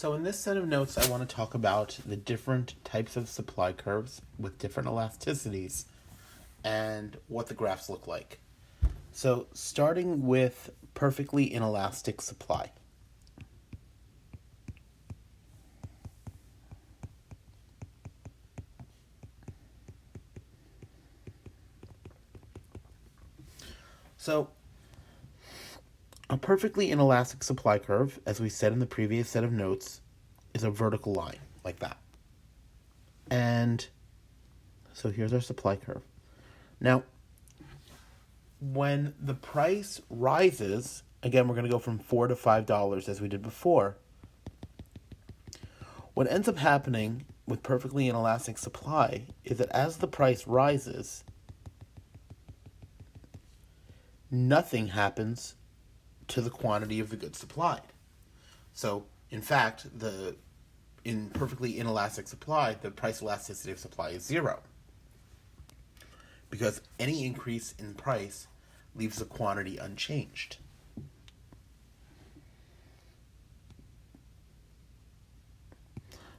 So in this set of notes, I want to talk about the different types of supply curves with different elasticities and what the graphs look like. So starting with perfectly inelastic supply. So a perfectly inelastic supply curve, as we said in the previous set of notes, is a vertical line like that. And so here's our supply curve. Now, when the price rises, again, we're going to go from $4 to $5 as we did before. What ends up happening with perfectly inelastic supply is that as the price rises, nothing happens to the quantity of the goods supplied. So, in fact, in perfectly inelastic supply, the price elasticity of supply is zero. Because any increase in price leaves the quantity unchanged.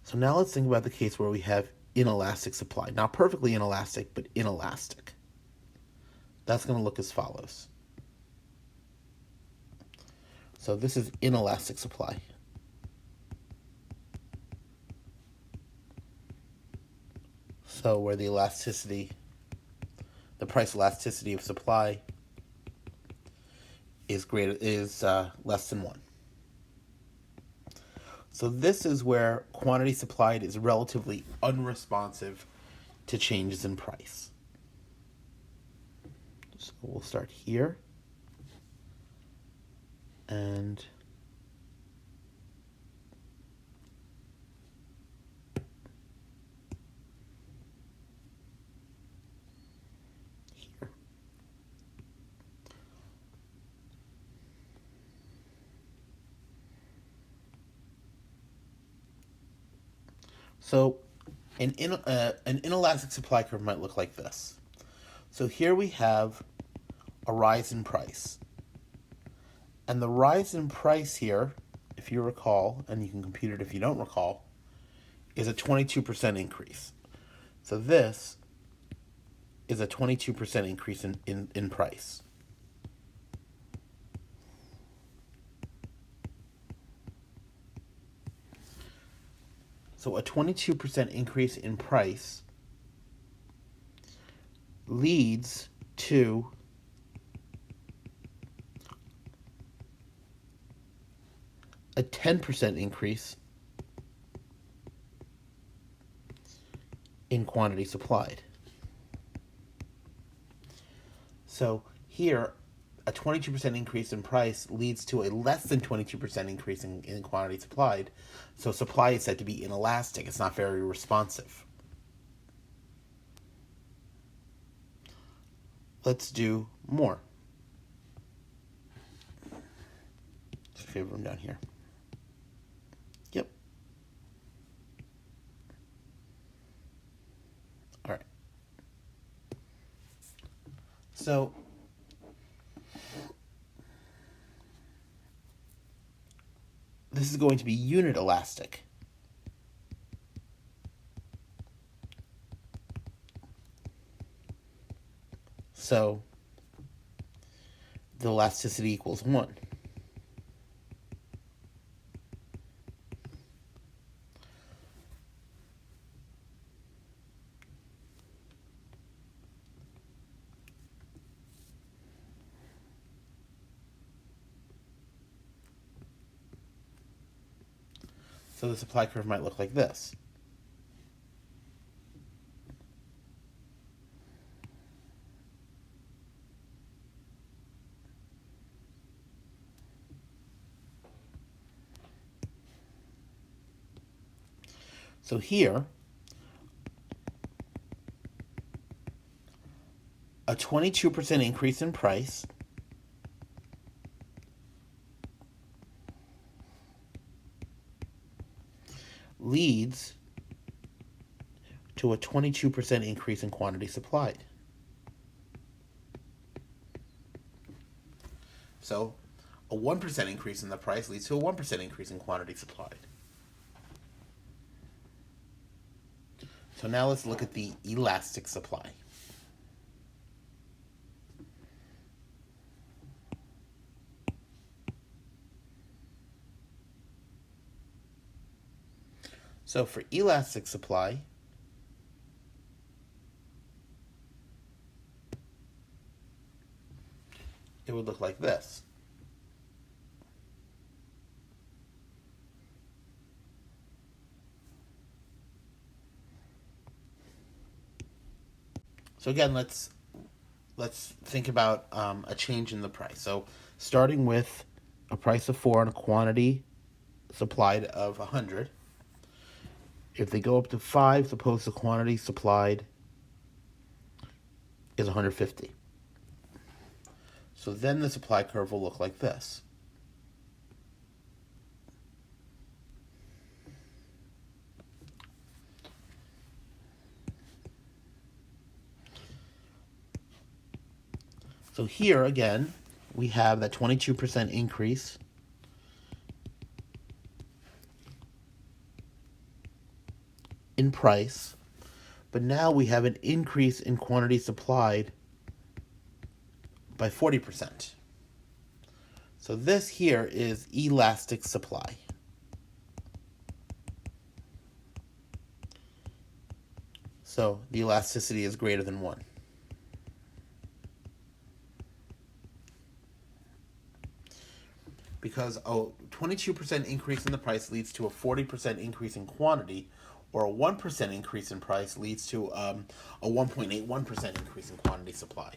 So now let's think about the case where we have inelastic supply. Not perfectly inelastic, but inelastic. That's going to look as follows. So this is inelastic supply. So where the price elasticity of supply is less than 1. So this is where quantity supplied is relatively unresponsive to changes in price. So we'll start here. And here. So an inelastic supply curve might look like this. So here we have a rise in price. And the rise in price here, if you recall, and you can compute it if you don't recall, is a 22% increase. So this is a 22% increase in price. So a 22% increase in price leads to a 10% increase in quantity supplied. So here, a 22% increase in price leads to a less than 22% increase in quantity supplied. So supply is said to be inelastic. It's not very responsive. Let's do more. There's a few of them down here. Yep. All right. So this is going to be unit elastic. So the elasticity equals 1. So the supply curve might look like this. So here, a 22% increase in price leads to a 22% increase in quantity supplied. So a 1% increase in the price leads to a 1% increase in quantity supplied. So now let's look at the elastic supply. So for elastic supply, it would look like this. So again, let's think about a change in the price. So starting with a price of 4 and a quantity supplied of 100. If they go up to 5, suppose the quantity supplied is 150. So then the supply curve will look like this. So here again, we have that 22% increase in price, but now we have an increase in quantity supplied by 40%. So this here is elastic supply. So the elasticity is greater than 1. Because a 22% increase in the price leads to a 40% increase in quantity, or a 1% increase in price leads to a 1.81% increase in quantity supply.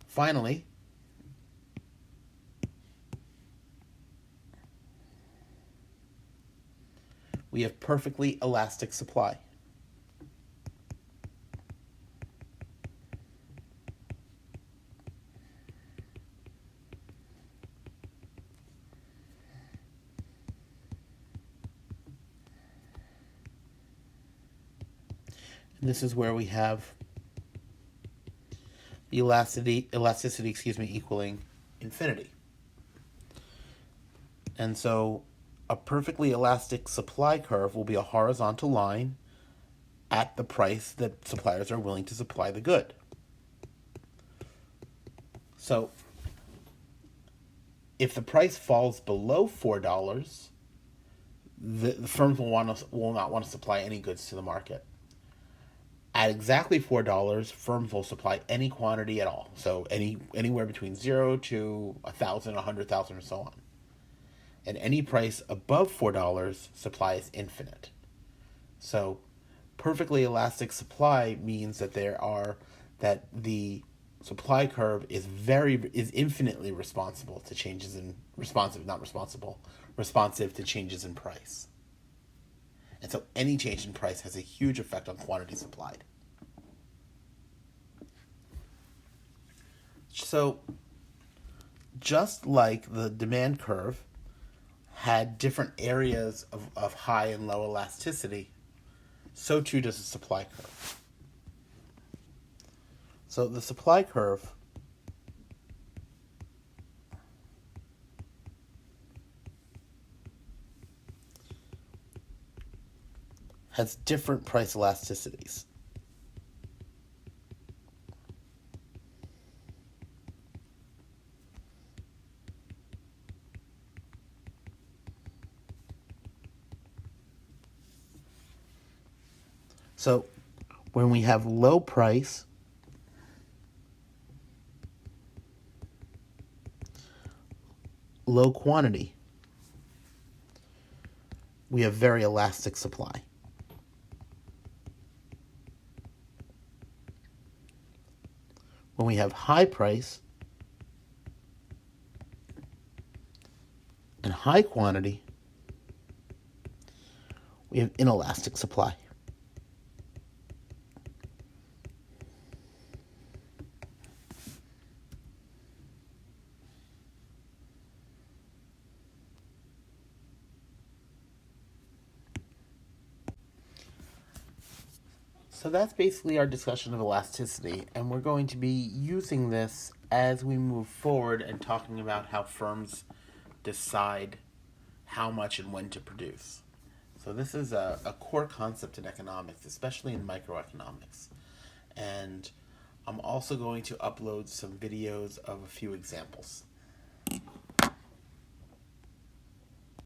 Finally, we have perfectly elastic supply. And this is where we have the elasticity, equaling infinity. And so a perfectly elastic supply curve will be a horizontal line at the price that suppliers are willing to supply the good. So if the price falls below $4, the firms will not want to supply any goods to the market. At exactly $4, firms will supply any quantity at all. So anywhere between 0 to 1,000, 100,000, or so on. And any price above $4, supply is infinite. So perfectly elastic supply means that the supply curve is infinitely responsive to changes in price. And so any change in price has a huge effect on quantity supplied. So just like the demand curve had different areas of high and low elasticity, so too does the supply curve. So the supply curve has different price elasticities. So when we have low price, low quantity, we have very elastic supply. When we have high price and high quantity, we have inelastic supply. So that's basically our discussion of elasticity, and we're going to be using this as we move forward and talking about how firms decide how much and when to produce. So this is a core concept in economics, especially in microeconomics. And I'm also going to upload some videos of a few examples.